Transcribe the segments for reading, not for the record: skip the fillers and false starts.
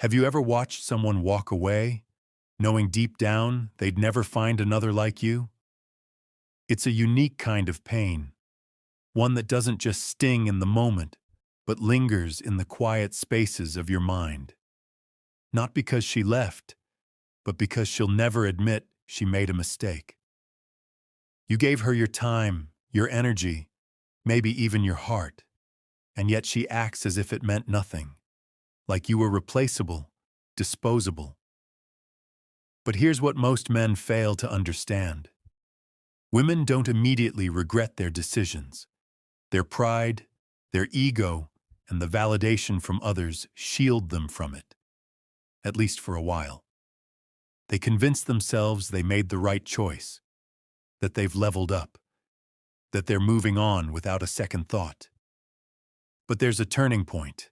Have you ever watched someone walk away, knowing deep down they'd never find another like you? It's a unique kind of pain, one that doesn't just sting in the moment, but lingers in the quiet spaces of your mind. Not because she left, but because she'll never admit she made a mistake. You gave her your time, your energy, maybe even your heart, and yet she acts as if it meant nothing, like you were replaceable, disposable. But here's what most men fail to understand. Women don't immediately regret their decisions. Their pride, their ego, and the validation from others shield them from it, at least for a while. They convince themselves they made the right choice, that they've leveled up, that they're moving on without a second thought. But there's a turning point,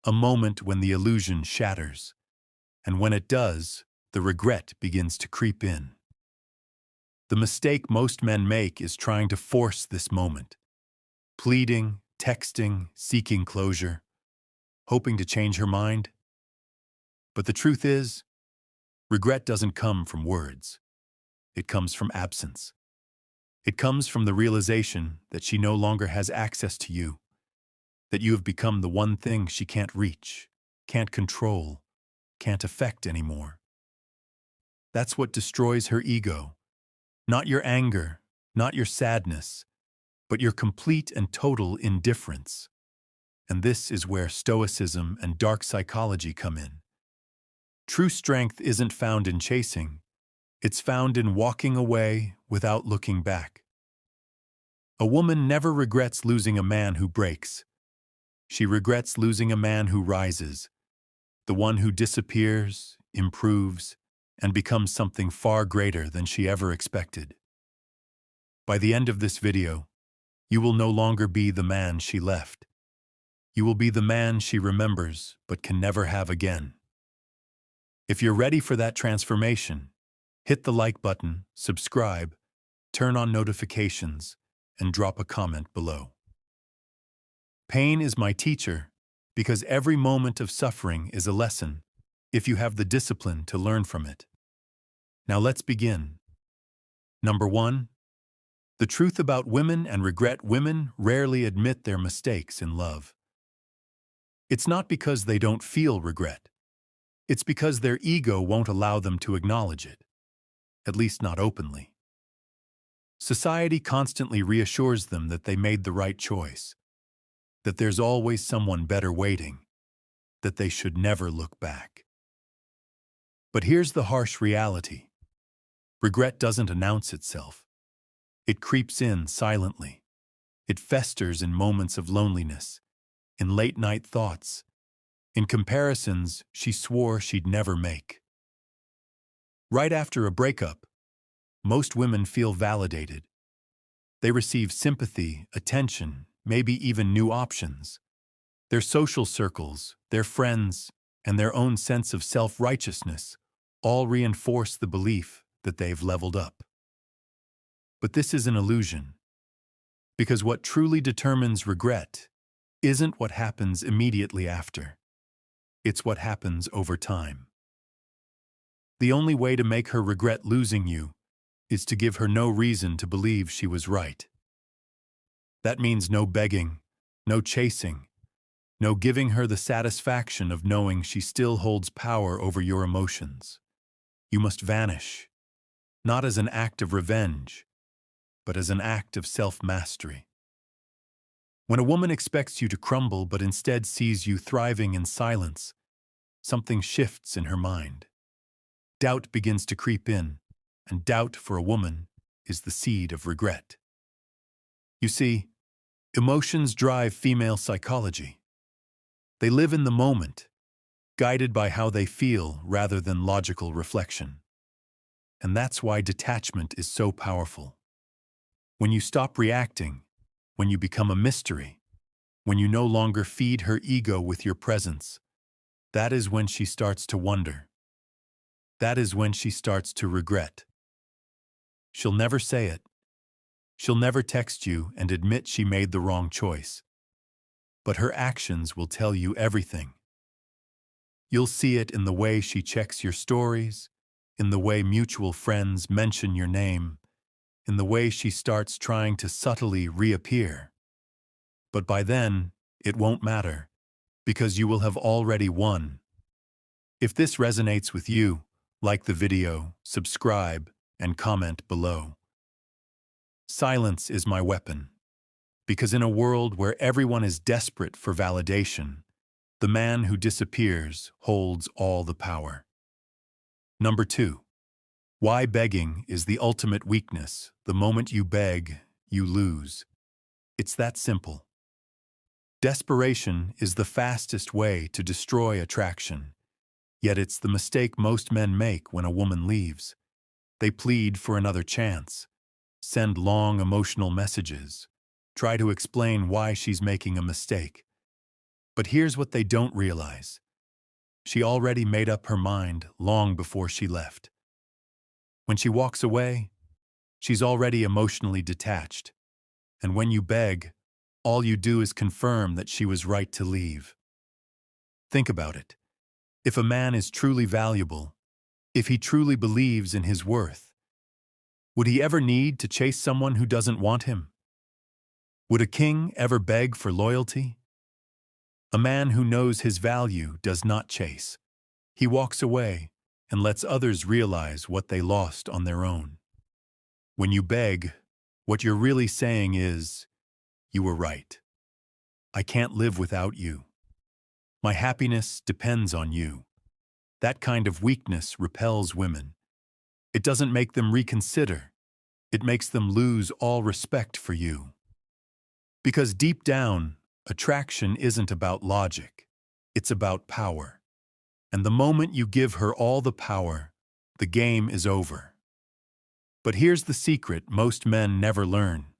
a moment when the illusion shatters, and when it does, the regret begins to creep in. The mistake most men make is trying to force this moment, pleading, texting, seeking closure, hoping to change her mind. But the truth is, regret doesn't come from words. It comes from absence. It comes from the realization that she no longer has access to you, that you have become the one thing she can't reach, can't control, can't affect anymore. That's what destroys her ego. Not your anger, not your sadness, but your complete and total indifference. And this is where stoicism and dark psychology come in. True strength isn't found in chasing. It's found in walking away without looking back. A woman never regrets losing a man who breaks. She regrets losing a man who rises, the one who disappears, improves, and becomes something far greater than she ever expected. By the end of this video, you will no longer be the man she left. You will be the man she remembers but can never have again. If you're ready for that transformation, hit the like button, subscribe, turn on notifications, and drop a comment below. Pain is my teacher because every moment of suffering is a lesson if you have the discipline to learn from it. Now let's begin. Number 1. The truth about women and regret. Women rarely admit their mistakes in love. It's not because they don't feel regret. It's because their ego won't allow them to acknowledge it, at least not openly. Society constantly reassures them that they made the right choice, that there's always someone better waiting, that they should never look back. But here's the harsh reality. Regret doesn't announce itself. It creeps in silently. It festers in moments of loneliness, in late-night thoughts, in comparisons she swore she'd never make. Right after a breakup, most women feel validated. They receive sympathy, attention, maybe even new options. Their social circles, their friends, and their own sense of self-righteousness all reinforce the belief that they've leveled up. But this is an illusion, because what truly determines regret isn't what happens immediately after. It's what happens over time. The only way to make her regret losing you is to give her no reason to believe she was right. That means no begging, no chasing, no giving her the satisfaction of knowing she still holds power over your emotions. You must vanish, not as an act of revenge, but as an act of self-mastery. When a woman expects you to crumble but instead sees you thriving in silence, something shifts in her mind. Doubt begins to creep in, and doubt for a woman is the seed of regret. You see, emotions drive female psychology. They live in the moment, guided by how they feel rather than logical reflection. And that's why detachment is so powerful. When you stop reacting, when you become a mystery, when you no longer feed her ego with your presence, that is when she starts to wonder. That is when she starts to regret. She'll never say it. She'll never text you and admit she made the wrong choice. But her actions will tell you everything. You'll see it in the way she checks your stories, in the way mutual friends mention your name, in the way she starts trying to subtly reappear. But by then, it won't matter, because you will have already won. If this resonates with you, like the video, subscribe, and comment below. Silence is my weapon, because in a world where everyone is desperate for validation, the man who disappears holds all the power. Number 2. Why begging is the ultimate weakness. The moment you beg, you lose. It's that simple. Desperation is the fastest way to destroy attraction, yet it's the mistake most men make when a woman leaves. They plead for another chance, send long emotional messages, try to explain why she's making a mistake. But here's what they don't realize. She already made up her mind long before she left. When she walks away, she's already emotionally detached. And when you beg, all you do is confirm that she was right to leave. Think about it. If a man is truly valuable, if he truly believes in his worth, would he ever need to chase someone who doesn't want him? Would a king ever beg for loyalty? A man who knows his value does not chase. He walks away and lets others realize what they lost on their own. When you beg, what you're really saying is, "You were right. I can't live without you. My happiness depends on you." That kind of weakness repels women. It doesn't make them reconsider. It makes them lose all respect for you. Because deep down, attraction isn't about logic. It's about power. And the moment you give her all the power, the game is over. But here's the secret most men never learn.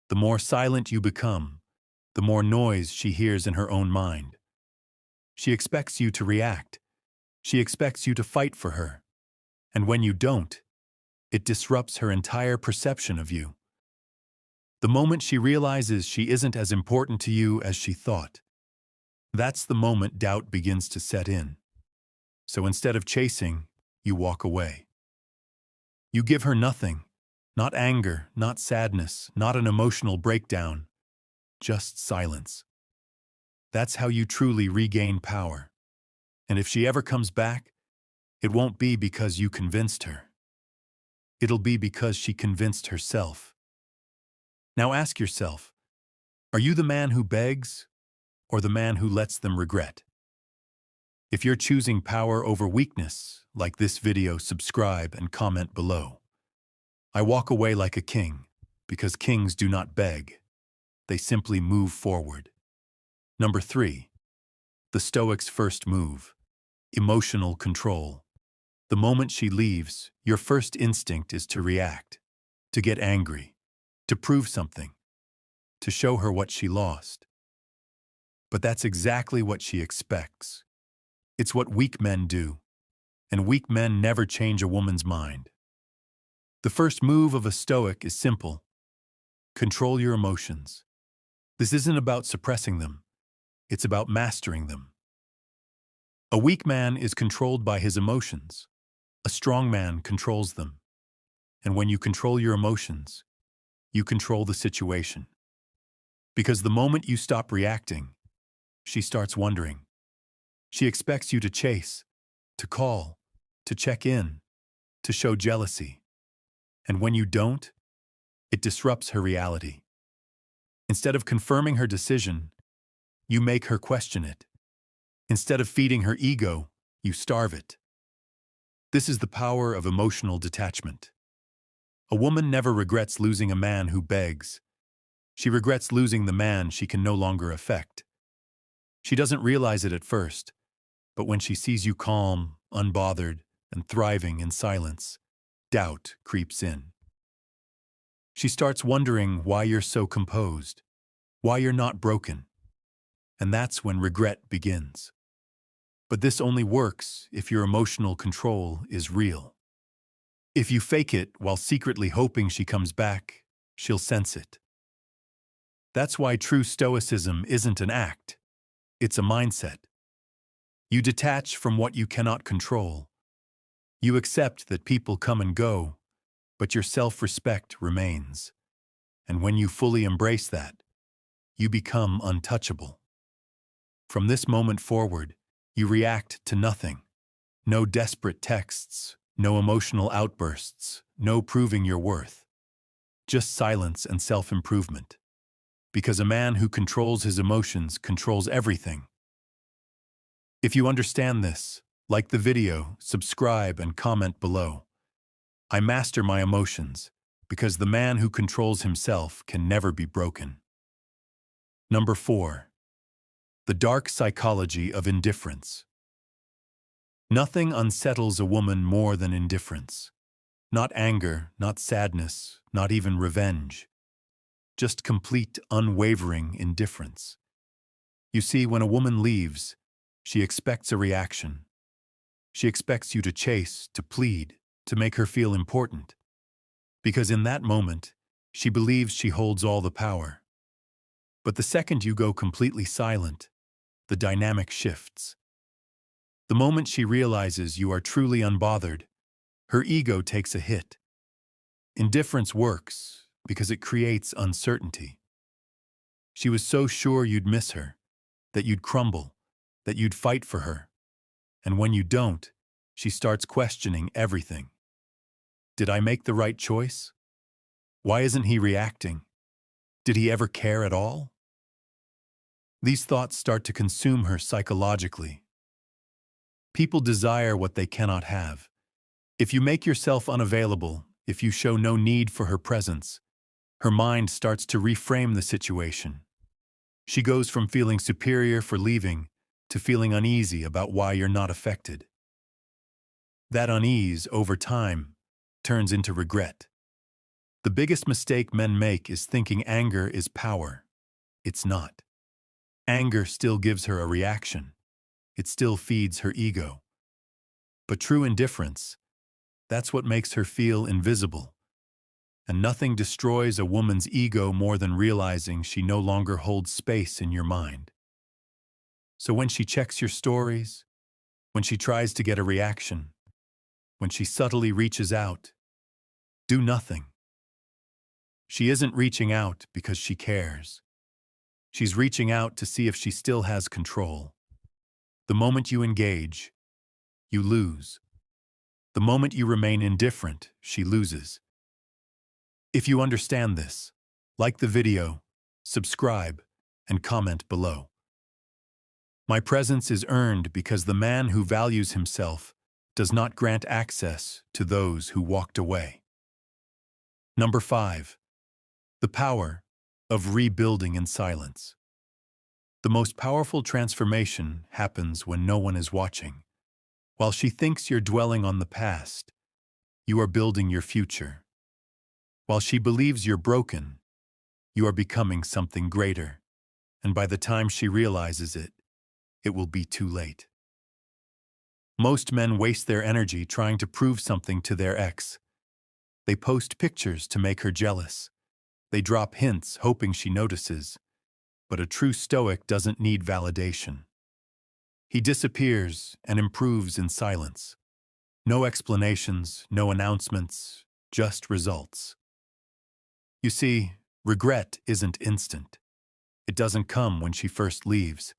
The more silent you become, the more noise she hears in her own mind. She expects you to react. She expects you to fight for her. And when you don't, it disrupts her entire perception of you. The moment she realizes she isn't as important to you as she thought, that's the moment doubt begins to set in. So instead of chasing, you walk away. You give her nothing, not anger, not sadness, not an emotional breakdown, just silence. That's how you truly regain power. And if she ever comes back, it won't be because you convinced her. It'll be because she convinced herself. Now ask yourself, are you the man who begs or the man who lets them regret? If you're choosing power over weakness, like this video, subscribe and comment below. I walk away like a king, because kings do not beg. They simply move forward. Number 3. The Stoic's first move. Emotional control. The moment she leaves, your first instinct is to react, to get angry, to prove something, to show her what she lost. But that's exactly what she expects. It's what weak men do, and weak men never change a woman's mind. The first move of a Stoic is simple. Control your emotions. This isn't about suppressing them. It's about mastering them. A weak man is controlled by his emotions. A strong man controls them. And when you control your emotions, you control the situation. Because the moment you stop reacting, she starts wondering. She expects you to chase, to call, to check in, to show jealousy. And when you don't, it disrupts her reality. Instead of confirming her decision, you make her question it. Instead of feeding her ego, you starve it. This is the power of emotional detachment. A woman never regrets losing a man who begs. She regrets losing the man she can no longer affect. She doesn't realize it at first, but when she sees you calm, unbothered, and thriving in silence, doubt creeps in. She starts wondering why you're so composed, why you're not broken. And that's when regret begins. But this only works if your emotional control is real. If you fake it while secretly hoping she comes back, she'll sense it. That's why true stoicism isn't an act, it's a mindset. You detach from what you cannot control. You accept that people come and go, but your self-respect remains. And when you fully embrace that, you become untouchable. From this moment forward, you react to nothing. No desperate texts, no emotional outbursts, no proving your worth. Just silence and self-improvement. Because a man who controls his emotions controls everything. If you understand this, like the video, subscribe and comment below. I master my emotions, because the man who controls himself can never be broken. Number 4. The dark psychology of indifference. Nothing unsettles a woman more than indifference. Not anger, not sadness, not even revenge. Just complete, unwavering indifference. You see, when a woman leaves, she expects a reaction. She expects you to chase, to plead, to make her feel important. Because in that moment, she believes she holds all the power. But the second you go completely silent, the dynamic shifts. The moment she realizes you are truly unbothered, her ego takes a hit. Indifference works because it creates uncertainty. She was so sure you'd miss her, that you'd crumble, that you'd fight for her. And when you don't, she starts questioning everything. Did I make the right choice? Why isn't he reacting? Did he ever care at all? These thoughts start to consume her psychologically. People desire what they cannot have. If you make yourself unavailable, if you show no need for her presence, her mind starts to reframe the situation. She goes from feeling superior for leaving to feeling uneasy about why you're not affected. That unease, over time, turns into regret. The biggest mistake men make is thinking anger is power. It's not. Anger still gives her a reaction. It still feeds her ego. But true indifference, that's what makes her feel invisible. And nothing destroys a woman's ego more than realizing she no longer holds space in your mind. So when she checks your stories, when she tries to get a reaction, when she subtly reaches out, do nothing. She isn't reaching out because she cares. She's reaching out to see if she still has control. The moment you engage, you lose. The moment you remain indifferent, she loses. If you understand this, like the video, subscribe, and comment below. My presence is earned because the man who values himself does not grant access to those who walked away. Number 5. The power of rebuilding in silence. The most powerful transformation happens when no one is watching. While she thinks you're dwelling on the past, you are building your future. While she believes you're broken, you are becoming something greater. And by the time she realizes it, it will be too late. Most men waste their energy trying to prove something to their ex. They post pictures to make her jealous. They drop hints hoping she notices. But a true Stoic doesn't need validation. He disappears and improves in silence. No explanations, no announcements, just results. You see, regret isn't instant. It doesn't come when she first leaves.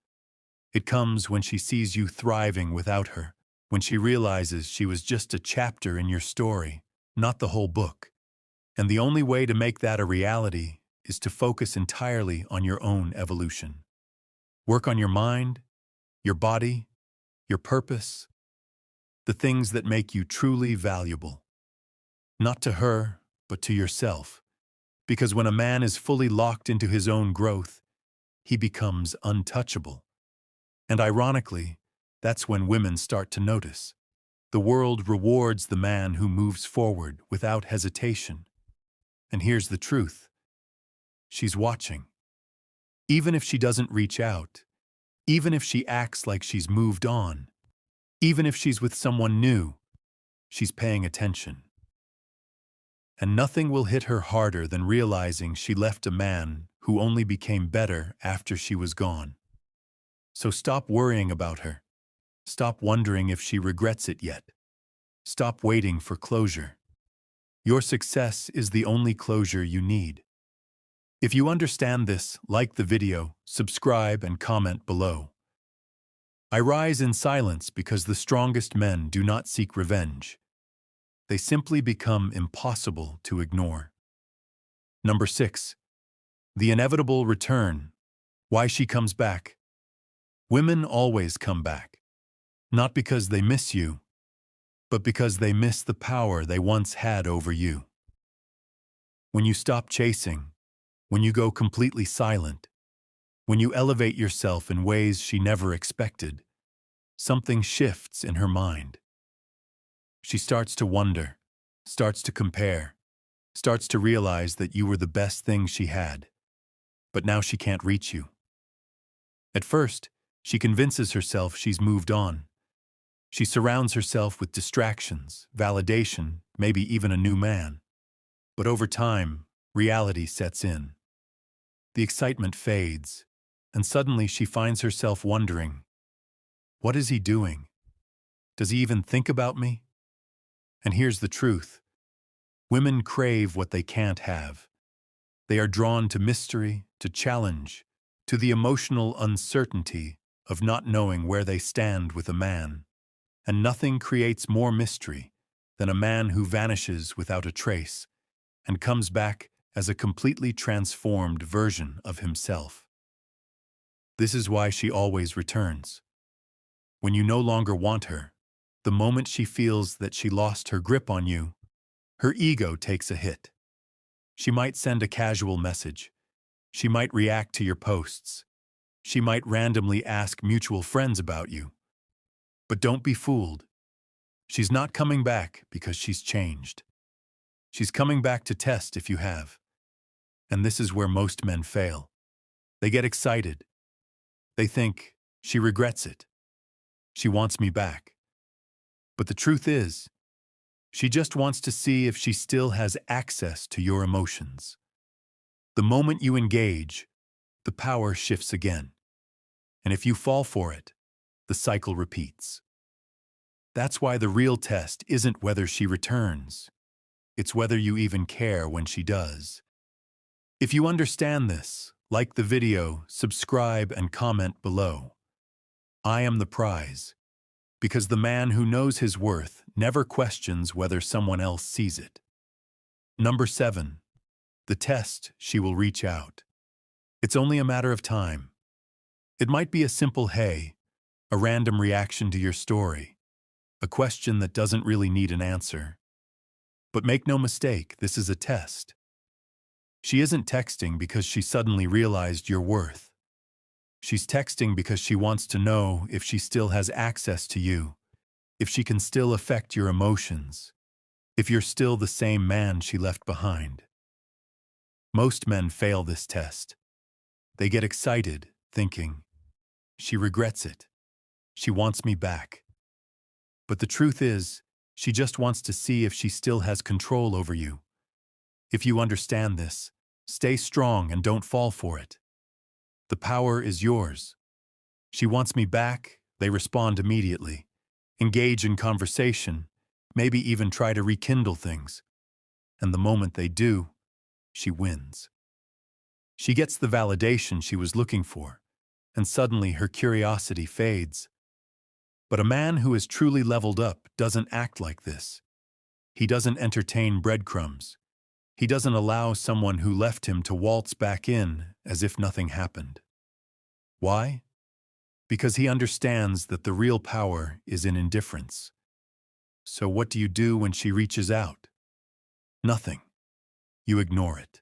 It comes when she sees you thriving without her, when she realizes she was just a chapter in your story, not the whole book. And the only way to make that a reality is to focus entirely on your own evolution. Work on your mind, your body, your purpose, the things that make you truly valuable. Not to her, but to yourself. Because when a man is fully locked into his own growth, he becomes untouchable. And ironically, that's when women start to notice. The world rewards the man who moves forward without hesitation. And here's the truth. She's watching. Even if she doesn't reach out, even if she acts like she's moved on, even if she's with someone new, she's paying attention. And nothing will hit her harder than realizing she left a man who only became better after she was gone. So stop worrying about her. Stop wondering if she regrets it yet. Stop waiting for closure. Your success is the only closure you need. If you understand this, like the video, subscribe, and comment below. I rise in silence because the strongest men do not seek revenge. They simply become impossible to ignore. Number 6. The inevitable return. Why she comes back. Women always come back. Not because they miss you, but because they miss the power they once had over you. When you stop chasing, when you go completely silent, when you elevate yourself in ways she never expected, something shifts in her mind. She starts to wonder, starts to compare, starts to realize that you were the best thing she had, but now she can't reach you. At first, she convinces herself she's moved on. She surrounds herself with distractions, validation, maybe even a new man. But over time, reality sets in. The excitement fades, and suddenly she finds herself wondering, what is he doing? Does he even think about me? And here's the truth. Women crave what they can't have. They are drawn to mystery, to challenge, to the emotional uncertainty of not knowing where they stand with a man. And nothing creates more mystery than a man who vanishes without a trace and comes back as a completely transformed version of himself. This is why she always returns. When you no longer want her, the moment she feels that she lost her grip on you, her ego takes a hit. She might send a casual message. She might react to your posts. She might randomly ask mutual friends about you. But don't be fooled. She's not coming back because she's changed. She's coming back to test if you have. And this is where most men fail. They get excited. They think, she regrets it. She wants me back. But the truth is, she just wants to see if she still has access to your emotions. The moment you engage, the power shifts again. And if you fall for it, the cycle repeats. That's why the real test isn't whether she returns. It's whether you even care when she does. If you understand this, like the video, subscribe, and comment below. I am the prize, because the man who knows his worth never questions whether someone else sees it. Number 7. The test she will reach out. It's only a matter of time. It might be a simple hey, a random reaction to your story, a question that doesn't really need an answer. But make no mistake, this is a test. She isn't texting because she suddenly realized your worth. She's texting because she wants to know if she still has access to you, if she can still affect your emotions, if you're still the same man she left behind. Most men fail this test. They get excited, thinking, she regrets it. She wants me back. But the truth is, she just wants to see if she still has control over you. If you understand this, stay strong and don't fall for it. The power is yours. She wants me back, they respond immediately. Engage in conversation, maybe even try to rekindle things. And the moment they do, she wins. She gets the validation she was looking for, and suddenly her curiosity fades. But a man who is truly leveled up doesn't act like this. He doesn't entertain breadcrumbs. He doesn't allow someone who left him to waltz back in as if nothing happened. Why? Because he understands that the real power is in indifference. So what do you do when she reaches out? Nothing. You ignore it.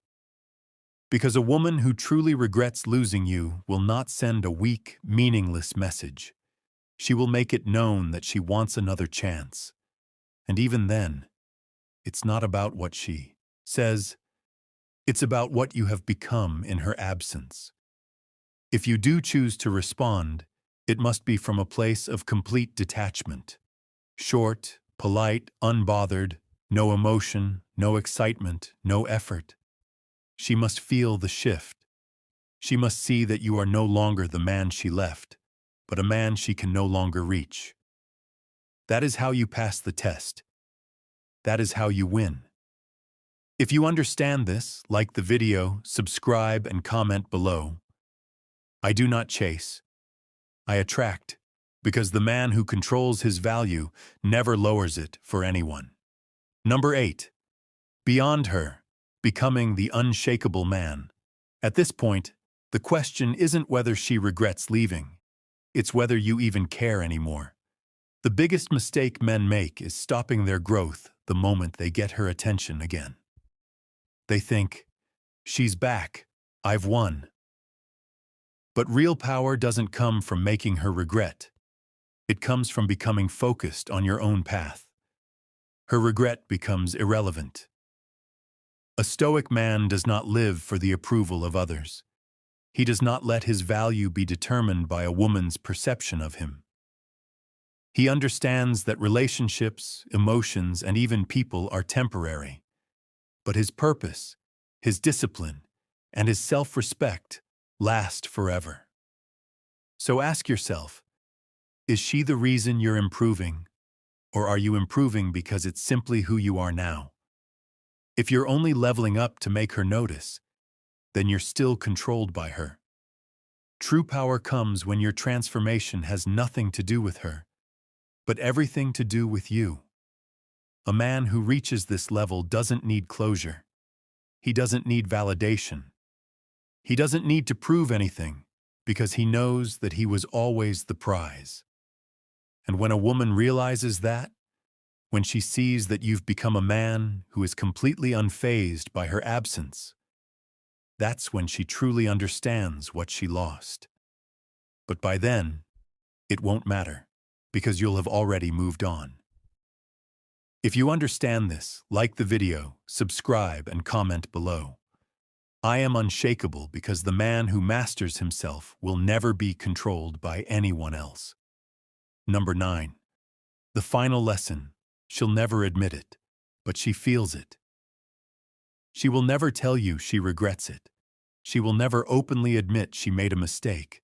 Because a woman who truly regrets losing you will not send a weak, meaningless message. She will make it known that she wants another chance. And even then, it's not about what she says. It's about what you have become in her absence. If you do choose to respond, it must be from a place of complete detachment. Short, polite, unbothered, no emotion, no excitement, no effort. She must feel the shift. She must see that you are no longer the man she left, but a man she can no longer reach. That is how you pass the test. That is how you win. If you understand this, like the video, subscribe, and comment below. I do not chase. I attract, because the man who controls his value never lowers it for anyone. Number 8. Beyond her, becoming the unshakable man. At this point, the question isn't whether she regrets leaving. It's whether you even care anymore. The biggest mistake men make is stopping their growth the moment they get her attention again. They think, she's back, I've won. But real power doesn't come from making her regret. It comes from becoming focused on your own path. Her regret becomes irrelevant. A Stoic man does not live for the approval of others. He does not let his value be determined by a woman's perception of him. He understands that relationships, emotions, and even people are temporary. But his purpose, his discipline, and his self-respect last forever. So ask yourself, is she the reason you're improving, or are you improving because it's simply who you are now? If you're only leveling up to make her notice, then you're still controlled by her. True power comes when your transformation has nothing to do with her, but everything to do with you. A man who reaches this level doesn't need closure. He doesn't need validation. He doesn't need to prove anything, because he knows that he was always the prize. And when a woman realizes that, when she sees that you've become a man who is completely unfazed by her absence, that's when she truly understands what she lost. But by then, it won't matter, because you'll have already moved on. If you understand this, like the video, subscribe, and comment below. I am unshakable because the man who masters himself will never be controlled by anyone else. Number 9. The final lesson. She'll never admit it, but she feels it. She will never tell you she regrets it. She will never openly admit she made a mistake,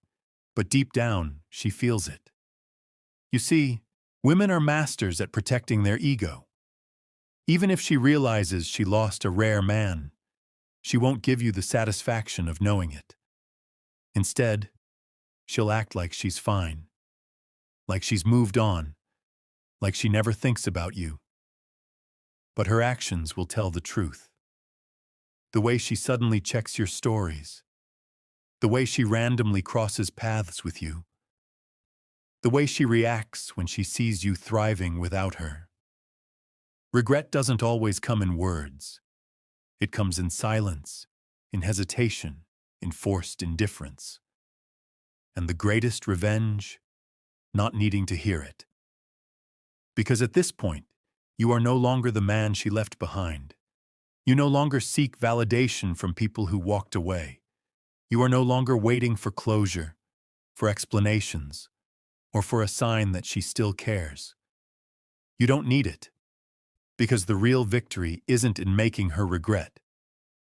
but deep down, she feels it. You see, women are masters at protecting their ego. Even if she realizes she lost a rare man, she won't give you the satisfaction of knowing it. Instead, she'll act like she's fine, like she's moved on, like she never thinks about you. But her actions will tell the truth. The way she suddenly checks your stories, the way she randomly crosses paths with you, the way she reacts when she sees you thriving without her. Regret doesn't always come in words. It comes in silence, in hesitation, in forced indifference. And the greatest revenge, not needing to hear it. Because at this point, you are no longer the man she left behind. You no longer seek validation from people who walked away. You are no longer waiting for closure, for explanations, or for a sign that she still cares. You don't need it, because the real victory isn't in making her regret.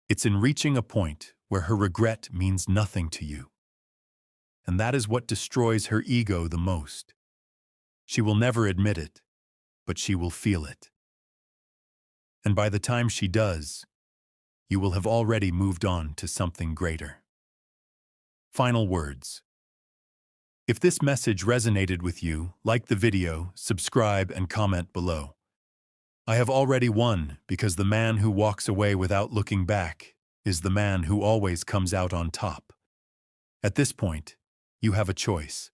It's in reaching a point where her regret means nothing to you. And that is what destroys her ego the most. She will never admit it, but she will feel it. And by the time she does, you will have already moved on to something greater. Final words. If this message resonated with you, like the video, subscribe, and comment below. I have already won because the man who walks away without looking back is the man who always comes out on top. At this point, you have a choice.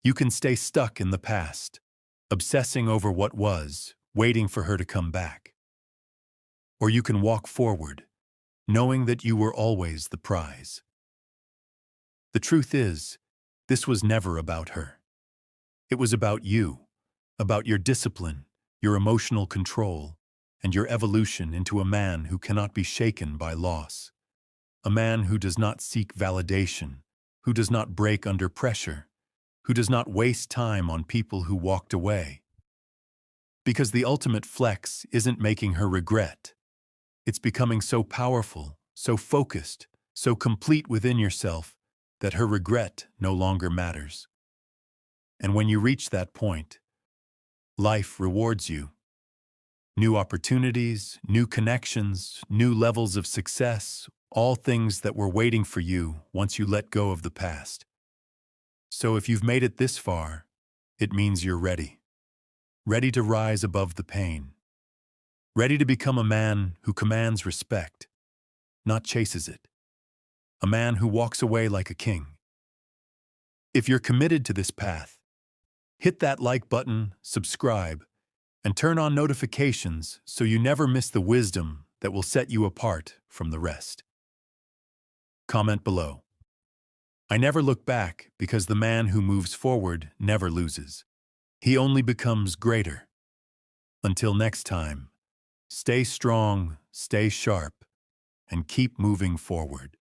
You can stay stuck in the past, obsessing over what was, waiting for her to come back. Or you can walk forward, knowing that you were always the prize. The truth is, this was never about her. It was about you, about your discipline, your emotional control, and your evolution into a man who cannot be shaken by loss. A man who does not seek validation, who does not break under pressure, who does not waste time on people who walked away. Because the ultimate flex isn't making her regret. It's becoming so powerful, so focused, so complete within yourself that her regret no longer matters. And when you reach that point, life rewards you. New opportunities, new connections, new levels of success, all things that were waiting for you once you let go of the past. So if you've made it this far, it means you're ready. Ready to rise above the pain. Ready to become a man who commands respect, not chases it. A man who walks away like a king. If you're committed to this path, hit that like button, subscribe, and turn on notifications so you never miss the wisdom that will set you apart from the rest. Comment below. I never look back because the man who moves forward never loses. He only becomes greater. Until next time, stay strong, stay sharp, and keep moving forward.